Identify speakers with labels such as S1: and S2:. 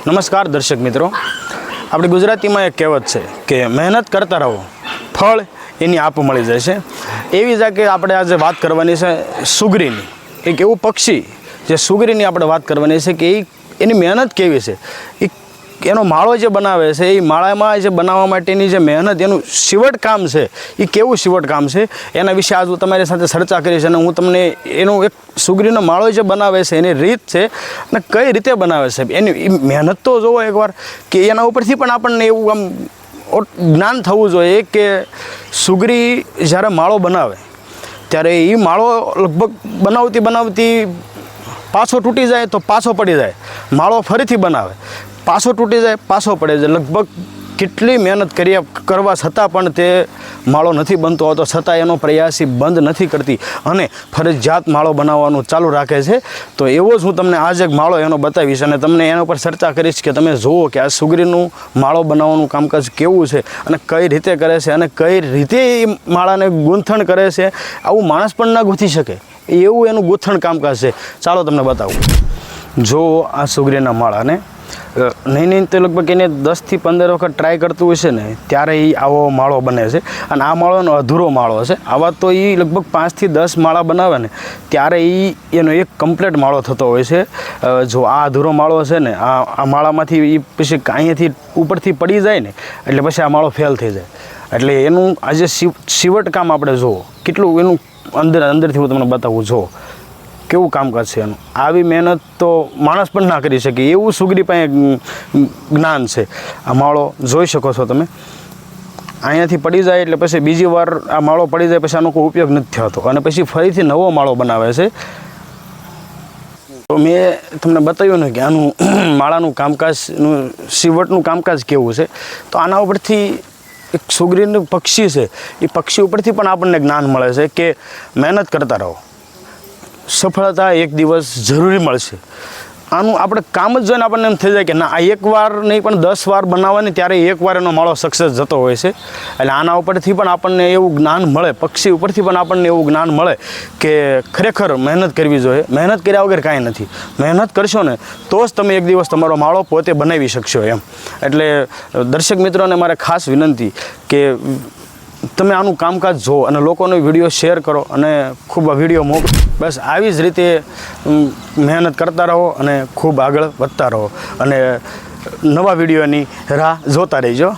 S1: નમસ્કાર દર્શક મિત્રો, આપણી ગુજરાતીમાં એક કહેવત છે કે મહેનત કરતા રહો, ફળ એની આપ મળી જાય છે. એવી જ કે આપણે આજે વાત કરવાની છે સુગરીની. એક એવું પક્ષી જે સુગરીની આપણે વાત કરવાની છે કે એની મહેનત કેવી છે, એનો માળો જે બનાવે છે, એ માળામાં જે બનાવવા માટેની જે મહેનત, એનું શિવટ કામ છે, એ કેવું શિવટ કામ છે એના વિશે આજ હું તમારી સાથે ચર્ચા કરીશ. અને હું તમને એનું એક સુગરીનો માળો જે બનાવે છે એની રીત છે અને કઈ રીતે બનાવે છે એની મહેનત તો જોવો એકવાર, કે એના ઉપરથી પણ આપણને એવું આમ જ્ઞાન થવું જોઈએ કે સુગરી જ્યારે માળો બનાવે ત્યારે એ માળો લગભગ બનાવતી પાછો તૂટી જાય તો પાછો પડી જાય, માળો ફરીથી બનાવે, પાછો તૂટી જાય, પાછો પડે છે. લગભગ કેટલી મહેનત કરવા છતાં પણ તે માળો નથી બનતો હોતો, છતાં એનો પ્રયાસ બંધ નથી કરતી અને ફરજિયાત માળો બનાવવાનું ચાલુ રાખે છે. તો એવો જ હું તમને આજ એક માળો એનો બતાવીશ અને તમને એના ઉપર ચર્ચા કરીશ કે તમે જુઓ કે આ સુગરીનું માળો બનાવવાનું કામકાજ કેવું છે અને કઈ રીતે કરે છે અને કઈ રીતે એ માળાને ગૂંથણ કરે છે. આવું માણસ પણ ના ગૂંથી શકે એવું એનું ગૂંથણ કામકાજ છે. ચાલો તમને બતાવું. જો આ સુગરીના માળાને નહીં તો લગભગ એને 10 થી 15 વખત ટ્રાય કરતું હોય છે ને ત્યારે એ આવો માળો બને છે. અને આ માળોનો અધૂરો માળો છે. આવા તો એ લગભગ 5 થી 10 માળા બનાવે ને ત્યારે એનો એક કમ્પ્લીટ માળો થતો હોય છે. જો આ અધૂરો માળો છે ને, આ માળામાંથી એ પછી અહીંયાથી ઉપરથી પડી જાય ને એટલે પછી આ માળો ફેલ થઈ જાય. એટલે એનું આજે શિવટ કામ આપણે જુઓ કેટલું એનું અંદરથી હું તમને બતાવું. જો કેવું કામકાજ છે એનું. આવી મહેનત તો માણસ પણ ના કરી શકે એવું સુગરી પાસે જ્ઞાન છે. આ માળો જોઈ શકો છો તમે, અહીંયાથી પડી જાય એટલે પછી બીજી વાર આ માળો પડી જાય પછી આનો કોઈ ઉપયોગ નથી થતો અને પછી ફરીથી નવો માળો બનાવે છે. તો મેં તમને બતાવ્યું ને કે આનું માળાનું કામકાજનું શિવટનું કામકાજ કેવું છે. તો આના ઉપરથી એક સુગરીનું પક્ષી છે, એ પક્ષી ઉપરથી પણ આપણને જ્ઞાન મળે છે કે મહેનત કરતા રહો, સફળતા એક દિવસ જરૂરી મળશે. આનું આપણે કામ જ જોઈને આપણને એમ થઈ જાય કે ના, આ એકવાર નહીં પણ 10 વાર બનાવવાની ત્યારે એકવાર એનો માળો સક્સેસ જતો હોય છે. એટલે આના ઉપરથી પણ આપણને એવું જ્ઞાન મળે, પક્ષી ઉપરથી પણ આપણને એવું જ્ઞાન મળે કે ખરેખર મહેનત કરવી જોઈએ. મહેનત કર્યા વગર કાંઈ નથી. મહેનત કરશો ને તો જ તમે એક દિવસ તમારો માળો પોતે બનાવી શકશો એમ. એટલે દર્શક મિત્રોને મારે ખાસ વિનંતી કે તમે આનું કામકાજ જુઓ અને લોકોનો વિડીયો શેર કરો અને ખૂબ વિડીયો મોકલો. બસ આવી જ રીતે મહેનત કરતા રહો અને ખૂબ આગળ વધતા રહો અને નવા વિડીયોની રાહ જોતા રહેજો.